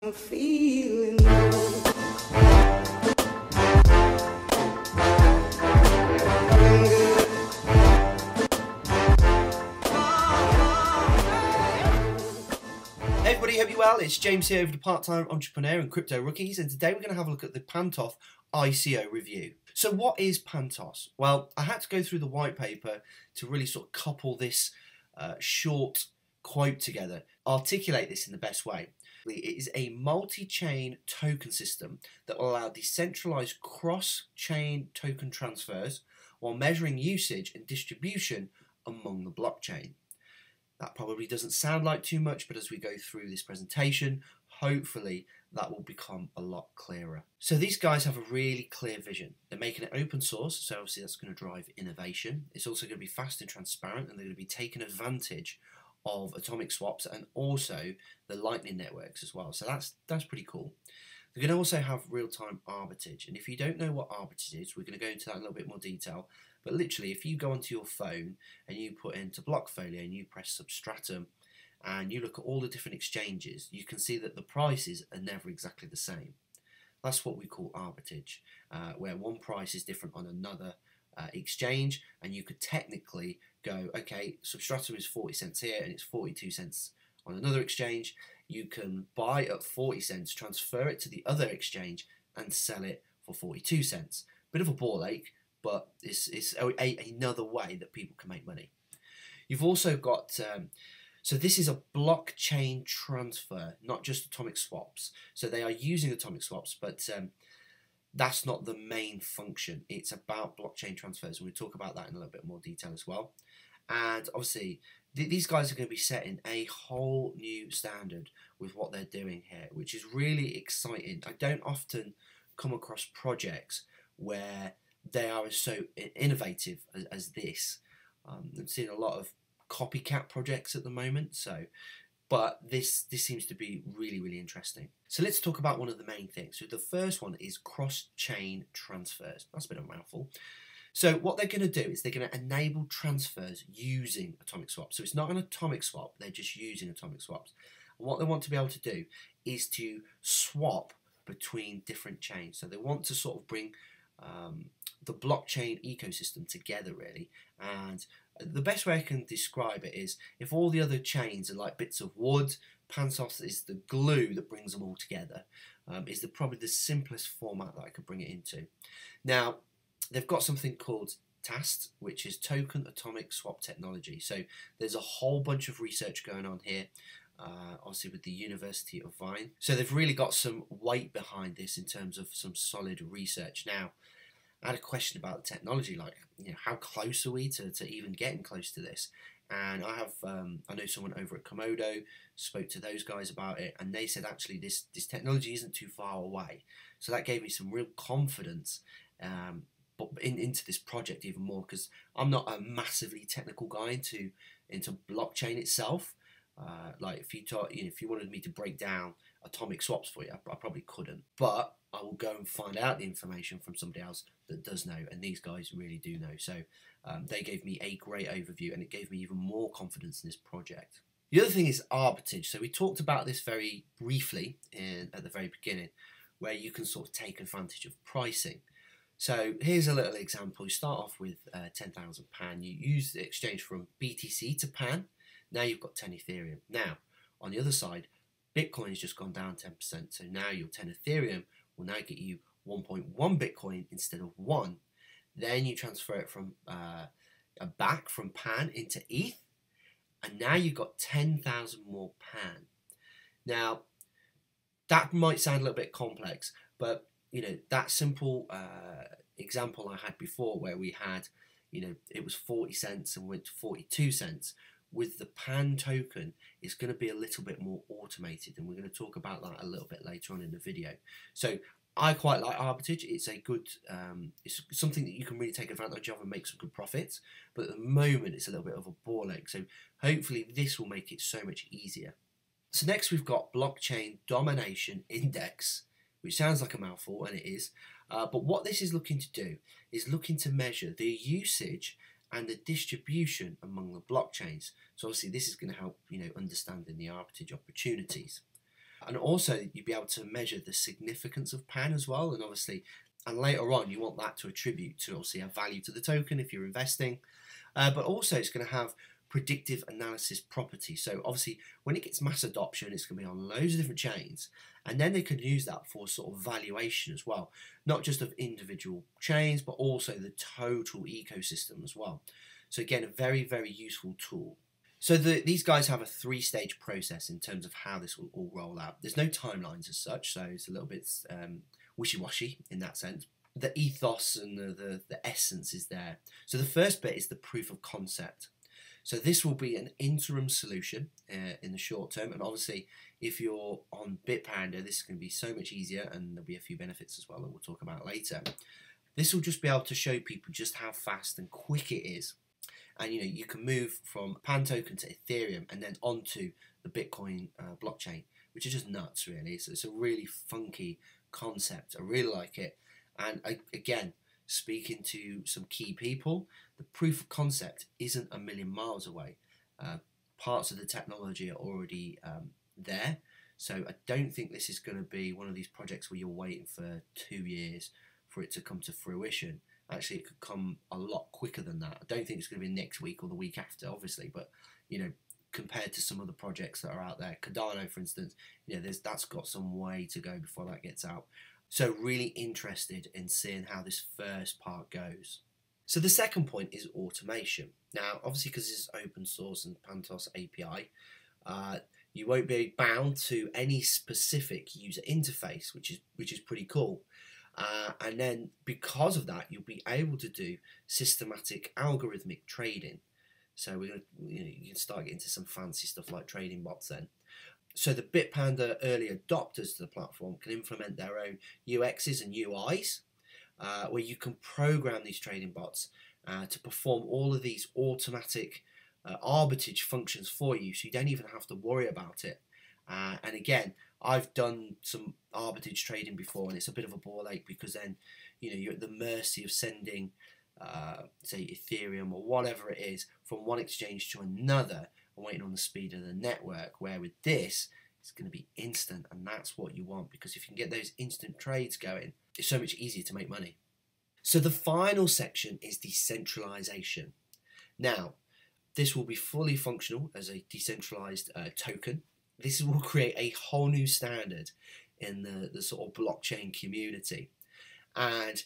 I'm feeling low. Hey everybody, hope you're well. It's James here, over the Part-Time Entrepreneur and Crypto Rookies, and today we're going to have a look at the Pantos ICO review. So what is Pantos? Well, I had to go through the white paper to really sort of couple this short quote together, articulate this in the best way. It is a multi-chain token system that will allow decentralized cross-chain token transfers while measuring usage and distribution among the blockchain. That probably doesn't sound like too much, but as we go through this presentation, hopefully that will become a lot clearer. So these guys have a really clear vision. They're making it open source, so obviously that's going to drive innovation. It's also going to be fast and transparent, and they're going to be taking advantage of atomic swaps and also the Lightning networks as well. So that's pretty cool. They're going to also have real-time Arbitage, and if you don't know what Arbitage is, we're going to go into that in a little bit more detail. But literally, if you go onto your phone and you put into Blockfolio and you press Substratum and you look at all the different exchanges, you can see that the prices are never exactly the same. That's what we call Arbitage, where one price is different on another exchange, and you could technically go, okay, Substratum is 40 cents here and it's 42 cents on another exchange. You can buy at 40 cents, transfer it to the other exchange and sell it for 42 cents. Bit of a ball ache, but it's another way that people can make money. You've also got, so this is a blockchain transfer, not just atomic swaps. So they are using atomic swaps, but that's not the main function. It's about blockchain transfers, and we'll talk about that in a little bit more detail as well. And obviously, these guys are going to be setting a whole new standard with what they're doing here, which is really exciting. I don't often come across projects where they are so innovative as this. I'm seeing a lot of copycat projects at the moment, but this seems to be really, really interesting. So let's talk about one of the main things. So the first one is cross-chain transfers. That's a bit of a mouthful. So what they're going to do is they're going to enable transfers using atomic swaps. So it's not an atomic swap, they're just using atomic swaps. And what they want to be able to do is to swap between different chains. So they want to sort of bring the blockchain ecosystem together, really. And the best way I can describe it is, if all the other chains are like bits of wood, Pantos is the glue that brings them all together. Is probably the simplest format that I could bring it into. Now, they've got something called TAST, which is Token Atomic Swap Technology. So there's a whole bunch of research going on here, obviously with the University of Vine. So they've really got some weight behind this in terms of some solid research. Now, I had a question about the technology, like, how close are we to even getting close to this? And I know someone over at Komodo spoke to those guys about it, and they said actually this technology isn't too far away. So that gave me some real confidence but into this project even more, because I'm not a massively technical guy into blockchain itself. Like if you wanted me to break down atomic swaps for you, I probably couldn't. But I will go and find out the information from somebody else that does know, and these guys really do know. So they gave me a great overview, and it gave me even more confidence in this project. The other thing is Arbitage. So we talked about this very briefly at the very beginning, where you can sort of take advantage of pricing. So here's a little example. You start off with 10,000 Pan. You use the exchange from BTC to Pan. Now you've got 10 Ethereum. Now, on the other side, Bitcoin has just gone down 10%. So now your 10 Ethereum will now get you 1.1 Bitcoin instead of 1. Then you transfer it from back from Pan into ETH. And now you've got 10,000 more Pan. Now, that might sound a little bit complex, but that simple example I had before, where we had, it was 40 cents and went to 42 cents. With the Pan token, it's going to be a little bit more automated, and we're going to talk about that a little bit later on in the video. So I quite like Arbitage. It's a good, it's something that you can really take advantage of and make some good profits. But at the moment, it's a little bit of a ball ache. So hopefully this will make it so much easier. So next we've got Blockchain Domination Index, which sounds like a mouthful, and it is. But what this is looking to do is looking to measure the usage and the distribution among the blockchains. So obviously this is going to help, understanding the Arbitage opportunities. And also you'd be able to measure the significance of pan as well, and obviously, and later on you want that to attribute to obviously a value to the token if you're investing, but also it's going to have predictive analysis property. So obviously when it gets mass adoption, it's going to be on loads of different chains, and then they can use that for sort of valuation as well, not just of individual chains but also the total ecosystem as well. So again, a very, very useful tool. So these guys have a 3-stage process in terms of how this will all roll out. There's no timelines as such, so it's a little bit wishy-washy in that sense. The ethos and the essence is there. So the first bit is the proof of concept. So this will be an interim solution in the short term, and obviously if you're on Bitpanda, this is going to be so much easier, and there'll be a few benefits as well that we'll talk about later. This will just be able to show people just how fast and quick it is. And you can move from Pan token to Ethereum and then onto the Bitcoin blockchain, which is just nuts, really. So it's a really funky concept. I really like it. And again, speaking to some key people, the proof of concept isn't a million miles away. Parts of the technology are already there. So I don't think this is going to be one of these projects where you're waiting for 2 years for it to come to fruition. Actually, it could come a lot quicker than that. I don't think it's going to be next week or the week after, obviously, but compared to some other projects that are out there, Cardano, for instance, that's got some way to go before that gets out. So really interested in seeing how this first part goes. So the second point is automation. Now, obviously, because this is open source and Pantos API, you won't be bound to any specific user interface, which is pretty cool. And then because of that, you'll be able to do systematic algorithmic trading. So we're going to, you can start getting into some fancy stuff like trading bots then. So the Bitpanda early adopters to the platform can implement their own UXs and UIs, where you can program these trading bots to perform all of these automatic arbitrage functions for you, so you don't even have to worry about it. And again, I've done some arbitrage trading before, and it's a bit of a ball ache, because then you're at the mercy of sending say Ethereum or whatever it is from one exchange to another and waiting on the speed of the network, where with this it's going to be instant, and that's what you want, because if you can get those instant trades going, it's so much easier to make money. So the final section is decentralization. Now, this will be fully functional as a decentralized token. This will create a whole new standard in the sort of blockchain community. And,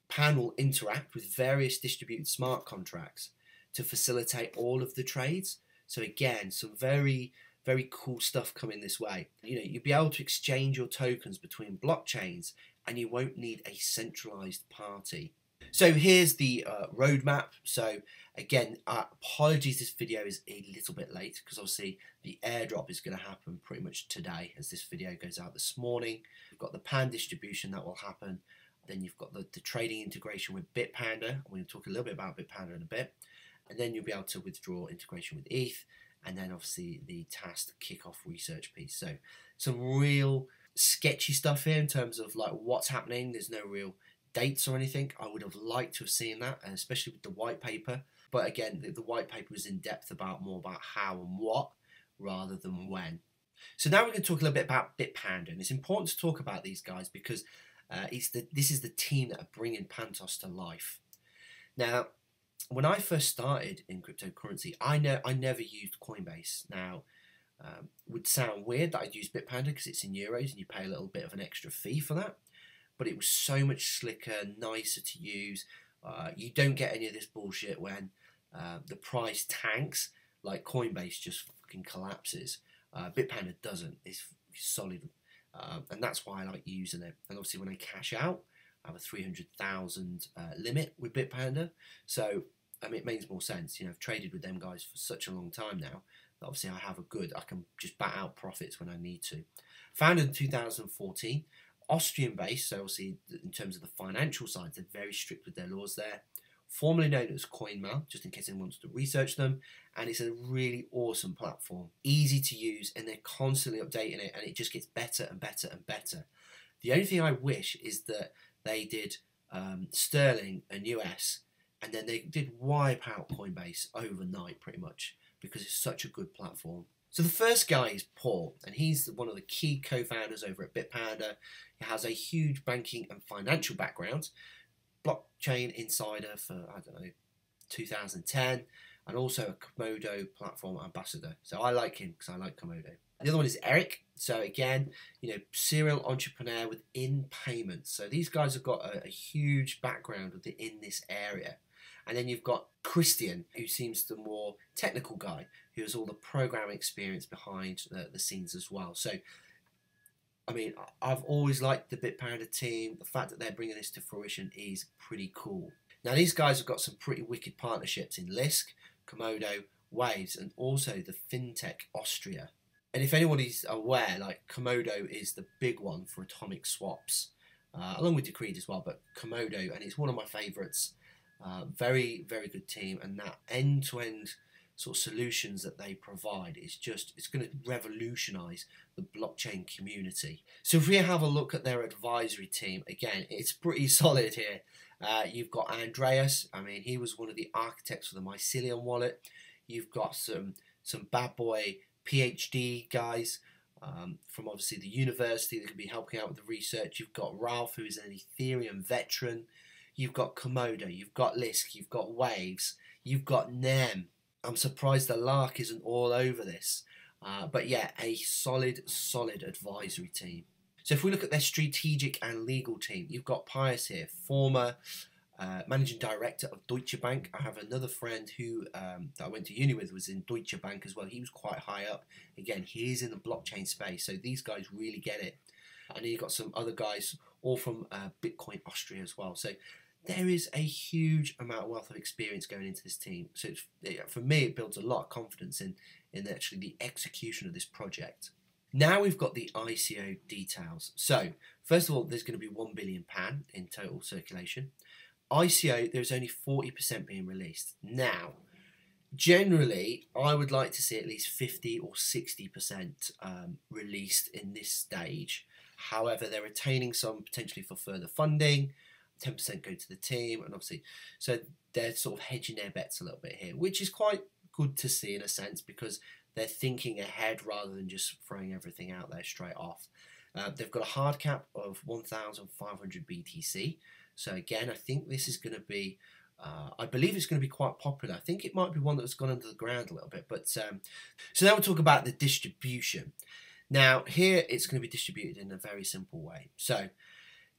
Pan will interact with various distributed smart contracts to facilitate all of the trades. So again, some very, very cool stuff coming this way. You'll be able to exchange your tokens between blockchains, and you won't need a centralized party. So here's the roadmap. So again, apologies, this video is a little bit late, because obviously the airdrop is going to happen pretty much today, as this video goes out this morning. We've got the Pan distribution that will happen. Then you've got the trading integration with Bitpanda. I'm going to talk a little bit about Bitpanda in a bit. And then you'll be able to withdraw integration with ETH. And then obviously the task kickoff research piece. So some real sketchy stuff here in terms of like what's happening. There's no real dates or anything. I would have liked to have seen that, especially with the white paper. But again, the white paper was in depth more about how and what rather than when. So now we're going to talk a little bit about Bitpanda. And it's important to talk about these guys because this is the team that are bringing Pantos to life. Now, when I first started in cryptocurrency, I never used Coinbase. Now, would sound weird that I'd use Bitpanda because it's in euros and you pay a little bit of an extra fee for that. But it was so much slicker, nicer to use. You don't get any of this bullshit when the price tanks, like Coinbase just fucking collapses. Bitpanda doesn't. It's solid. And that's why I like using it. And obviously when I cash out, I have a 300,000 limit with Bitpanda. So, it makes more sense. I've traded with them guys for such a long time now. Obviously I can just bat out profits when I need to. Founded in 2014, Austrian based, so obviously in terms of the financial side, they're very strict with their laws there. Formerly known as CoinMail, just in case anyone wants to research them. And it's a really awesome platform. Easy to use, and they're constantly updating it, and it just gets better and better and better. The only thing I wish is that they did Sterling and US, and then they did wipe out Coinbase overnight pretty much, because it's such a good platform. So the first guy is Paul, and he's one of the key co-founders over at Bitpanda. He has a huge banking and financial background, blockchain insider for, I don't know, 2010, and also a Komodo platform ambassador. So I like him because I like Komodo. The other one is Eric. So again, serial entrepreneur within payments. So these guys have got a huge background within this area. And then you've got Christian, who seems the more technical guy, who has all the programming experience behind the scenes as well. So, I mean, I've always liked the Bitpanda team. The fact that they're bringing this to fruition is pretty cool. Now, these guys have got some pretty wicked partnerships in Lisk, Komodo, Waves, and also the FinTech Austria. And if anybody's aware, like Komodo is the big one for atomic swaps, along with Decreed as well, but Komodo, and it's one of my favourites. Very, very good team, and that end-to-end sort of solutions that they provide is just, it's going to revolutionize the blockchain community. So if we have a look at their advisory team, again, it's pretty solid here. You've got Andreas. I mean, he was one of the architects for the Mycelium wallet. You've got some bad boy PhD guys from obviously the university that could be helping out with the research. You've got Ralph, who is an Ethereum veteran. You've got Komodo, you've got Lisk, you've got Waves, you've got Nem. I'm surprised the Lark isn't all over this. But yeah, a solid advisory team. So if we look at their strategic and legal team, you've got Pius here, former managing director of Deutsche Bank. I have another friend who that I went to uni with was in Deutsche Bank as well. He was quite high up. Again, he's in the blockchain space, so these guys really get it. And then you've got some other guys, all from Bitcoin Austria as well. So there is a huge amount of wealth of experience going into this team. So for me, it builds a lot of confidence in actually the execution of this project. Now we've got the ICO details. So first of all, there's going to be 1 billion PAN in total circulation. ICO, there's only 40% being released. Now, generally, I would like to see at least 50 or 60% released in this stage. However, they're retaining some potentially for further funding. 10% go to the team, and obviously, so they're sort of hedging their bets a little bit here, which is quite good to see in a sense because they're thinking ahead rather than just throwing everything out there straight off. They've got a hard cap of 1,500 BTC. So again, I think this is going to be, I believe it's going to be quite popular. I think it might be one that's gone under the ground a little bit. But so now we'll talk about the distribution. Now here it's going to be distributed in a very simple way. So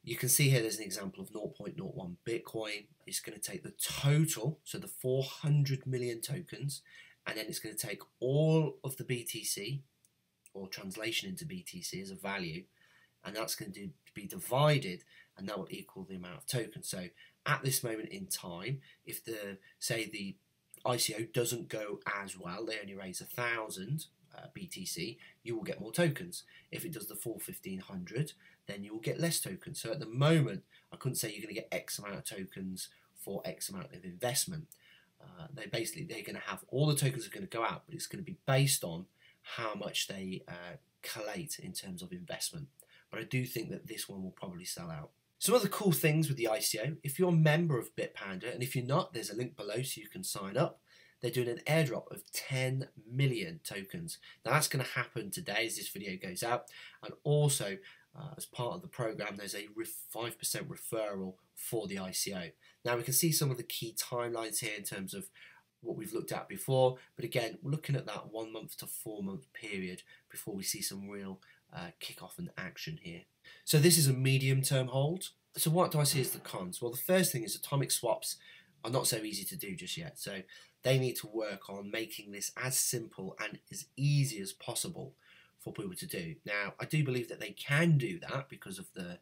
you can see here there's an example of 0.01 Bitcoin. It's going to take the total, so the 400 million tokens, and then it's going to take all of the BTC, or translation into BTC as a value, and that's going to be divided, and that will equal the amount of tokens. So at this moment in time, if say the ICO doesn't go as well, they only raise 1,000 BTC, you will get more tokens. If it does the full 1,500, then you will get less tokens. So at the moment, I couldn't say you're going to get X amount of tokens for X amount of investment. They're going to have all the tokens are going to go out, but it's going to be based on how much they collate in terms of investment. But I do think that this one will probably sell out. Some other cool things with the ICO, if you're a member of Bitpanda, and if you're not, there's a link below so you can sign up. They're doing an airdrop of 10 million tokens. Now that's going to happen today as this video goes out, and also as part of the program there's a 5% referral for the ICO. Now we can see some of the key timelines here in terms of what we've looked at before, but again we're looking at that 1 month to 4 month period before we see some real kick-off and action here. So this is a medium-term hold. So what do I see as the cons? Well, the first thing is atomic swaps are not so easy to do just yet. So they need to work on making this as simple and as easy as possible for people to do. Now, I do believe that they can do that because of the,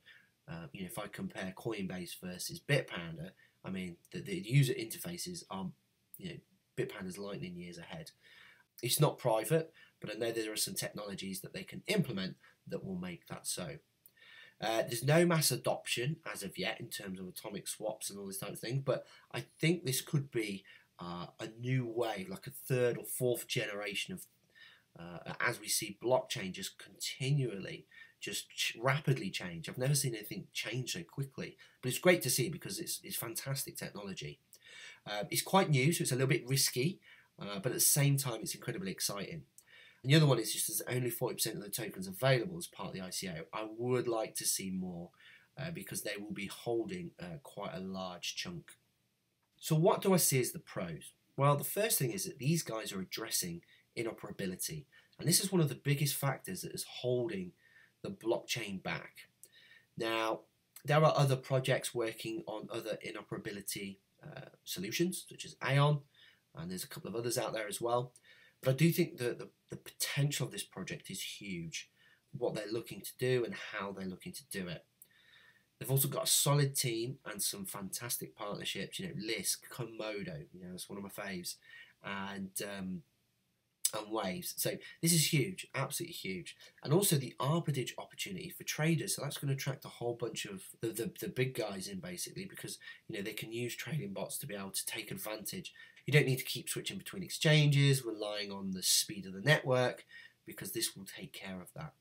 if I compare Coinbase versus Bitpanda, I mean, the user interfaces are, Bitpanda's lightning years ahead. It's not private, but I know there are some technologies that they can implement that will make that so. There's no mass adoption as of yet in terms of atomic swaps and all this type of thing, but I think this could be a new way, like a third or fourth generation of, as we see blockchain just continually, just rapidly change. I've never seen anything change so quickly, but it's great to see because it's fantastic technology. It's quite new, so it's a little bit risky, but at the same time it's incredibly exciting. And the other one is just there's only 40% of the tokens available as part of the ICO. I would like to see more because they will be holding quite a large chunk. So what do I see as the pros? Well, the first thing is that these guys are addressing interoperability. And this is one of the biggest factors that is holding the blockchain back. Now, there are other projects working on other interoperability solutions, such as Aeon, and there's a couple of others out there as well. But I do think that the potential of this project is huge, what they're looking to do and how they're looking to do it. They've also got a solid team and some fantastic partnerships, Lisk, Komodo, that's one of my faves, and Waves. So this is huge, absolutely huge. And also the Arbitage opportunity for traders. So that's going to attract a whole bunch of the big guys in, basically, because they can use trading bots to be able to take advantage. You don't need to keep switching between exchanges, relying on the speed of the network, because this will take care of that.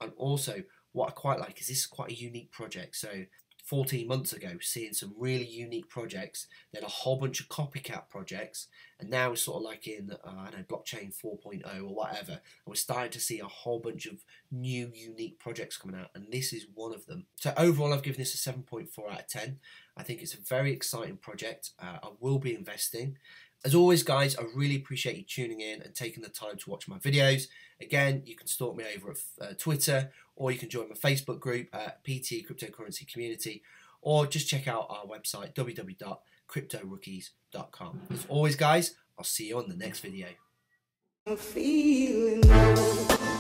And also, what I quite like is this is quite a unique project. So 14 months ago, seeing some really unique projects, then a whole bunch of copycat projects, and now we're sort of like in, blockchain 4.0 or whatever, and we're starting to see a whole bunch of new unique projects coming out, and this is one of them. So overall, I've given this a 7.4 out of 10. I think it's a very exciting project. I will be investing. As always, guys, I really appreciate you tuning in and taking the time to watch my videos. Again, you can stalk me over at Twitter, or you can join my Facebook group at PT Cryptocurrency Community, or just check out our website, www.cryptorookies.com. As always, guys, I'll see you on the next video. I'm feeling low.